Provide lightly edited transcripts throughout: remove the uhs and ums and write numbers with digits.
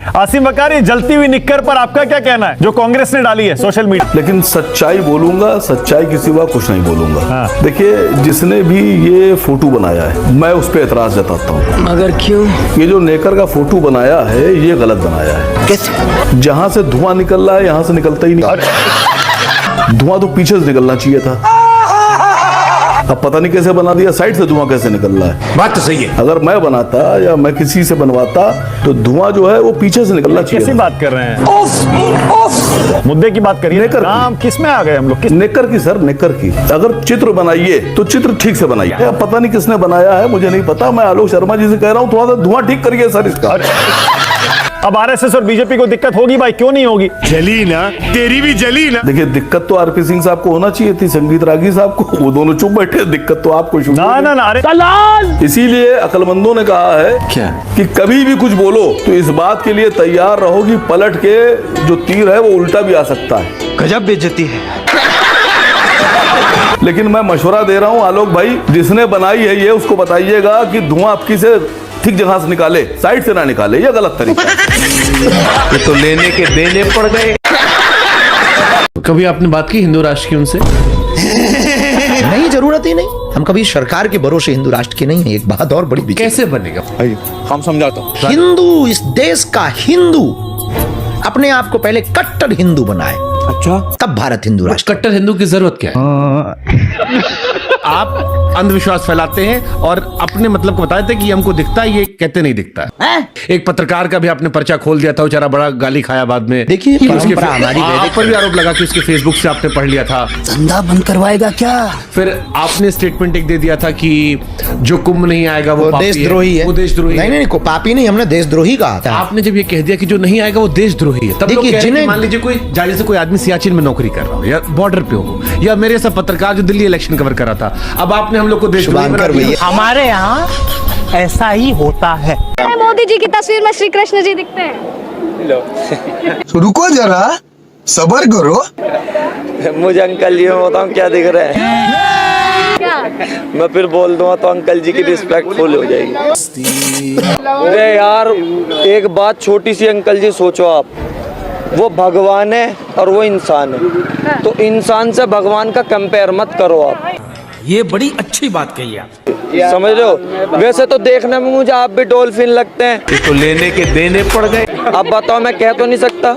आसिम वकारी, जलती हुई निक्कर पर आपका क्या कहना है जो कांग्रेस ने डाली है सोशल मीडिया? लेकिन सच्चाई बोलूंगा, सच्चाई के सिवा कुछ नहीं बोलूंगा। हाँ। देखिए, जिसने भी ये फोटो बनाया है मैं उस पर एतराज जताता हूँ। मगर क्यों? ये जो नेकर का फोटो बनाया है ये गलत बनाया है। कैसे? जहां से धुआं निकल रहा है यहां से निकलता ही नहीं। धुआं तो पीछे से निकलना चाहिए था। अब पता नहीं कैसे बना दिया, साइड से धुआं कैसे निकल रहा है। बात तो सही है। अगर मैं बनाता या मैं किसी से बनवाता तो धुआं जो है वो पीछे से निकलना चाहिए। कैसी बात कर रहे हैं? मुद्दे की बात करिए। नेकर की। नाम किस में आ गए हम लोग? नेकर की सर, नेकर की। अगर चित्र बनाइए तो चित्र ठीक से बनाइए। अब पता नहीं किसने बनाया है, मुझे नहीं पता। मैं आलोक शर्मा जी से कह रहा हूँ थोड़ा सा धुआं ठीक करिए सर इसका। अब आरएसएस और बीजेपी को दिक्कत होगी भाई, क्यों नहीं होगी? जली ना, तेरी भी जली ना। देखिए, दिक्कत तो आरपी सिंह साहब को होना चाहिए थी, संगीत रागी साहब को। वो दोनों चुप बैठे, दिक्कत तो आपको शुरू। ना ना ना, अरे इसीलिए अक्लमंदों ने कहा है क्या? कि कभी भी कुछ बोलो तो इस बात के लिए तैयार रहो कि पलट के जो तीर है वो उल्टा भी आ सकता है। गजब बेइज्जती है। लेकिन मैं मशवरा दे रहा हूं आलोक भाई, जिसने बनाई है ये उसको बताइएगा कि धुआं आपकी से ठीक जगह से निकाले, साइड से ना निकाले। ये गलत तरीका है। ये तो लेने के देने पड़ गए। कभी आपने बात की हिंदू राष्ट्र की उनसे? नहीं, जरूरत ही नहीं। हम कभी सरकार के भरोसे हिंदू राष्ट्र के नहीं है। एक बात और बड़ी विचित्र। कैसे बनेगा? हम समझाता हूँ। हिंदू, इस देश का हिंदू अपने आप को पहले कट्टर हिंदू बनाए, अच्छा, तब भारत हिंदू राष्ट्र। कट्टर हिंदू की जरूरत क्या है? आप अंधविश्वास फैलाते हैं और अपने मतलब को बताते हैं कि हमको दिखता है, ये कहते नहीं दिखता है। एक पत्रकार का भी आपने पर्चा खोल दिया था, बेचारा बड़ा गाली खाया बाद में। देखिए, उसके परंपरा हमारी आप पर भी आरोप लगा कि उसके फेसबुक से आपने पढ़ लिया था। धंधा बंद करवाएगा क्या? फिर आपने स्टेटमेंट एक दे दिया था कि जो कुंभ नहीं आएगा वो पापी देशद्रोही है। वो देशद्रोही नहीं है। नहीं, पापी नहीं, हमने देशद्रोही कहा था। आपने जब ये कह दिया कि जो नहीं आएगा वो देशद्रोही है, तब लोग देखिए, कह रहे हैं कि जिन्हें- मान लीजिए कोई जैसे कोई आदमी सियाचिन में नौकरी कर रहा हो या बॉर्डर पे हो, या मेरे सब पत्रकार जो दिल्ली इलेक्शन कवर कर रहा था, अब आपने हम लोग को देशद्रोही बना शुभांकर दिया। भैया, हमारे यहाँ ऐसा ही होता है। मोदी जी की तस्वीर में श्री कृष्ण जी दिखते हैं। रुको जरा, सबर करो। मुझे अंकल जी में बताऊं क्या दिख रहा है? क्या? मैं फिर बोल दूंगा तो अंकल जी की रिस्पेक्ट फुल हो जाएगी। अरे यार, एक बात छोटी सी अंकल जी सोचो आप, वो भगवान है और वो इंसान है, तो इंसान से भगवान का कंपेयर मत करो आप। ये बड़ी अच्छी बात कही आप। समझ रहे हो? वैसे तो देखने में मुझे आप भी डॉल्फिन लगते हैं। ये तो लेने के देने पड़ गए। अब बताओ, मैं कह तो नहीं सकता।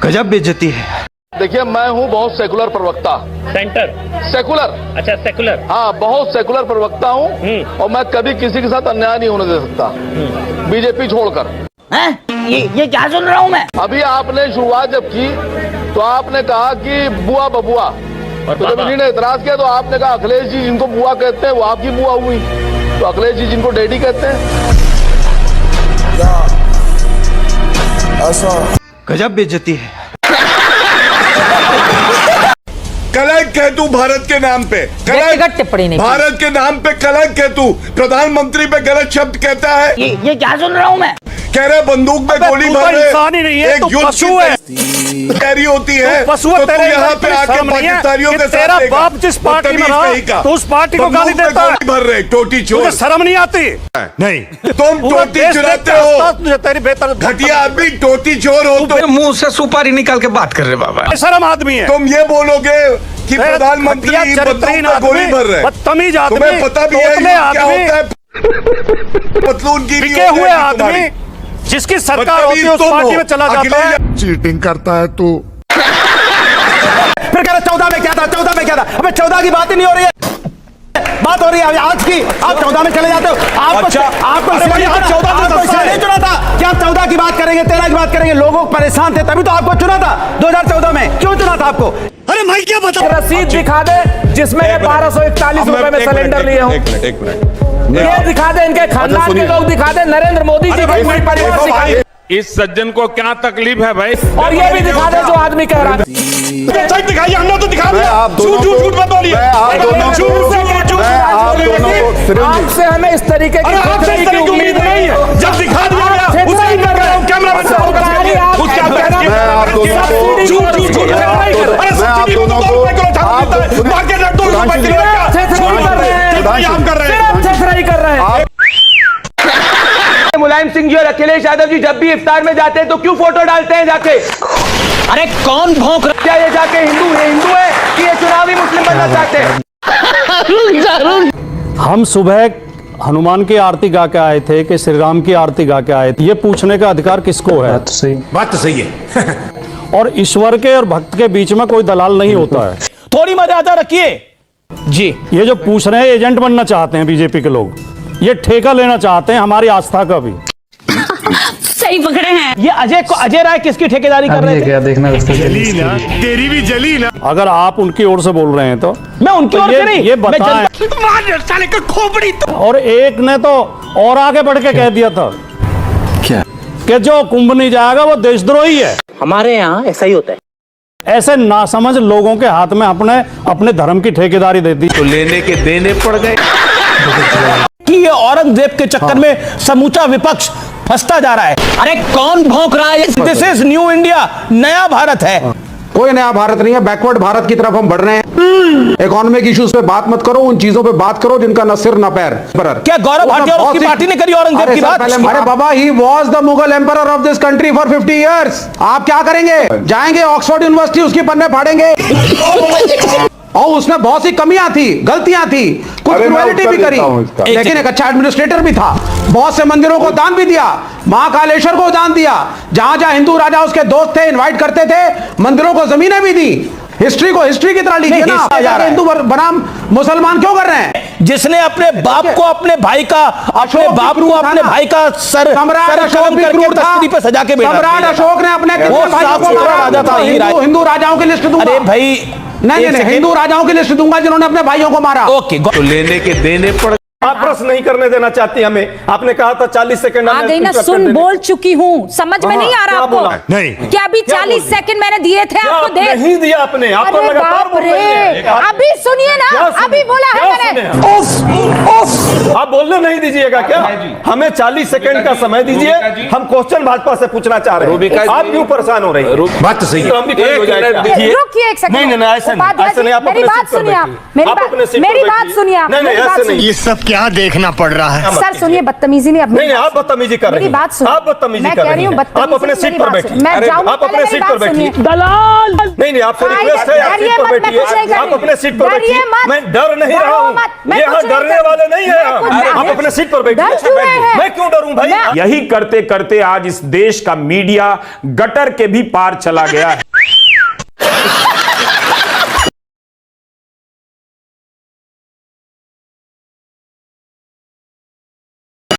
गजब बेइज्जती है। देखिए, मैं हूँ बहुत सेकुलर प्रवक्ता। सेंटर? सेकुलर? अच्छा, सेकुलर। हाँ, बहुत सेकुलर प्रवक्ता हूँ और मैं कभी किसी के साथ अन्याय नहीं होने दे सकता, बीजेपी छोड़कर। ये क्या सुन रहा हूँ मैं? अभी आपने शुरुआत जब की तो आपने कहा कि बुआ बबुआ, तो जब इन्हीं ने एतराज किया तो आपने कहा अखिलेश जी जिनको बुआ कहते हैं वो आपकी बुआ हुई, तो अखिलेश जी जिनको डैडी कहते हैं। गजब बेइज्जती है। कलंक है तू भारत के नाम पे। व्यक्तिगत टिप्पणी नहीं। भारत के नाम पे कलंक है तू। प्रधानमंत्री पे गलत शब्द कहता है। ये क्या सुन रहा हूँ मैं? कह रहे बंदूक में गोली भर रहे। इंसान ही नहीं है, एक तू युद्ध पशु की है। तैयारी होती है, पशु तो तेरे तू यहाँ पे आके पाकिस्तानियों के साथ तेरा देगा। बाप जिस पार्टी में रहा तो उस पार्टी को गाली देता है। भर रहे टोटी चोर। तुझे शर्म नहीं आती? नहीं, तुम पूरा टोटी देश चुराते देखता हो। है, तुझे तेरी बेहतर घटिया आदमी, टोटी चोर हो तो मुंह से सुपारी निकाल के बात कर रहे बाबा। शर्म आदमी है। तुम ये बोलोगे कि प्रधानमंत्री बंदूक में गोली भर रहे। बदतमीज आदमी, तुम्हें पता भी है तोतले क्या आदमी, होता है? पतलून की बिके हुए आदमी, जिसकी सरकार होती है उस पार्टी में चला जाता है। चीटिंग करता है तू। फिर कह रहे 14 में क्या था, 14 में क्या था? अबे 14 की बात ही नहीं हो रही है, बात हो रही है आज की। आप 14 में चले जाते हो। आपको अच्छा, आपको अरे भाई, आज 14 में आपको इसलिए नहीं चुना था कि आप 14 की बात करेंगे, 13 की बात करेंगे। लोगों परेशान थे तभी तो आपको चुना था 2014 में। क्यों चुना था आपको? अरे मैं क्या बता। रसीद दिखा दे जिसमें 1241 रुपए में सिलेंडर लिए हो। एक मिनट। ये दिखा दे, इनके खानदान के लोग दिखा दे, नरेंद्र मोदी जी के कोई परिवार सिखाए। इस सज्जन को क्या तकलीफ है भाई? और ये भी दिखा दे जो आदमी कह रहा है। दिखाइए, हमने तो दिखा दिया। झूठ मत बोलिए। आपसे हमें इस तरीके की उम्मीद नहीं है। जब दिखा दिया गया उसे ही कर रहे हो। कैमरा बंद करो। मुलायम सिंह सिंह जी और अखिलेश यादव जी जब भी इफ्तार में जाते हैं तो क्यों फोटो डालते हैं जाके? अरे कौन भौंक रहा क्या ये जाके हिंदू है कि ये चुनावी मुस्लिम बनना चाहते हैं? हम सुबह हनुमान की आरती गा के आए थे कि श्री राम की आरती गा के आए थे, ये पूछने का अधिकार किसको है? बात तो सही है। और ईश्वर के और भक्त के बीच में कोई दलाल नहीं होता है। थोड़ी मर्यादा रखिए जी। ये जो पूछ रहे हैं एजेंट बनना चाहते हैं बीजेपी के लोग, ये ठेका लेना चाहते हैं हमारी आस्था का भी। सही पकड़े हैं। ये अजय राय किसकी ठेकेदारी कर रहे थे? तेरी भी जली ना। अगर आप उनकी ओर से बोल रहे हैं तो मैं उनकी ओर से नहीं, ये बताएं। साले का खोपड़ी तो। और एक ने तो और आगे बढ़ के कह दिया था क्या? कि जो कुंभ नहीं जाएगा वो देशद्रोही है। हमारे यहाँ ऐसा ही होता है। ऐसे नासमझ लोगों के हाथ में अपने धर्म की ठेकेदारी दे दी। तो लेने के देने पड़ गए कि ये औरंगजेब के चक्कर में समूचा विपक्ष फंसता जा रहा है। अरे कौन भौंक रहा है? दिस इज न्यू इंडिया, नया भारत है। कोई नया भारत नहीं है, बैकवर्ड भारत की तरफ हम बढ़ रहे हैं। इकोनॉमिक इश्यूज पे बात मत करो, उन चीजों पे बात करो जिनका न सिर न पैर। क्या गौरव भाटिया और उसकी पार्टी ने करी औरंगजेब की बात? अरे बाबा, he was the Mughal emperor of this country for 50 years. आप क्या करेंगे? जाएंगे ऑक्सफोर्ड यूनिवर्सिटी, उसकी पन्ने फाड़ेंगे। और उसने बहुत सी कमियां थी, गलतियां थी, कुछ क्रुएलिटी भी करी, लेकिन एक अच्छा एडमिनिस्ट्रेटर भी था। बहुत से मंदिरों को दान भी दिया, महाकालेश्वर को दान दिया। जहां जहां हिंदू राजा उसके दोस्त थे, इनवाइट करते थे, मंदिरों को जमीनें भी दी। हिस्ट्री को हिस्ट्री की तरह लिखिए ना। हिंदू बनाम मुसलमान क्यों कर रहे हैं? जिसने अपने बाप को अपने भाई का सर सम्राट अशोक भी क्रूर था। पे सजा के बैठा। सम्राट अशोक ने अपने कितने भाइयों को मारा? हिंदू राजाओं की लिस्ट दूंगा। अरे भाई, नहीं, हिंदू राजाओं की लिस्ट दूंगा जिन्होंने अपने भाइयों को मारा। ओके, तो लेने के देने पड़। आप प्रश्न नहीं करने देना चाहती हमें। आपने कहा था 40 सेकंड आ गई ना, सुन बोल चुकी हूँ, समझ में नहीं आ रहा आपको? नहीं। क्या अभी 40 सेकंड मैंने दिए थे आपको? दे नहीं दिया आपने। आप तो अरे लगातार बाप बोल रही हैं। रे, अभी सुनिए ना, अभी बोला है मैंने। आप बोलने नहीं दीजिएगा क्या? हमें 40 सेकंड का समय दीजिए, हम क्वेश्चन भाजपा से पूछना चाह रहे हैं। आप क्यों परेशान हो रही हैं? बात तो सही है। रुकिए एक सेकंड। नहीं, ऐसे नहीं, ऐसे नहीं। आप मेरी बात सुनिए, आप मेरी बात सुनिए। नहीं, ऐसे नहीं। ये सब क्या देखना पड़ रहा है? सर सुनिए, बदतमीजी नहीं। नहीं, आप बदतमीजी कर रही हैं। मेरी बात सुनिए। आप बदतमीजी मैं कर कह रही हूँ हैं। बदतमीजी। आप अपने सीट पर बैठिए। मैं जाऊंगी, आप अपने सीट पर बैठिए। दलाल। नहीं, आपसे रिक्वेस्ट है, आप सीट पर बैठिए। आप अपने सीट पर बैठिए। मैं डर नहीं रहा हूँ। यहाँ डरने वाले नहीं है। आप अपने सीट पर बैठिए। मैं क्यों डरूं भाई? यही करते करते आज इस देश का मीडिया गटर के भी पार चला गया है।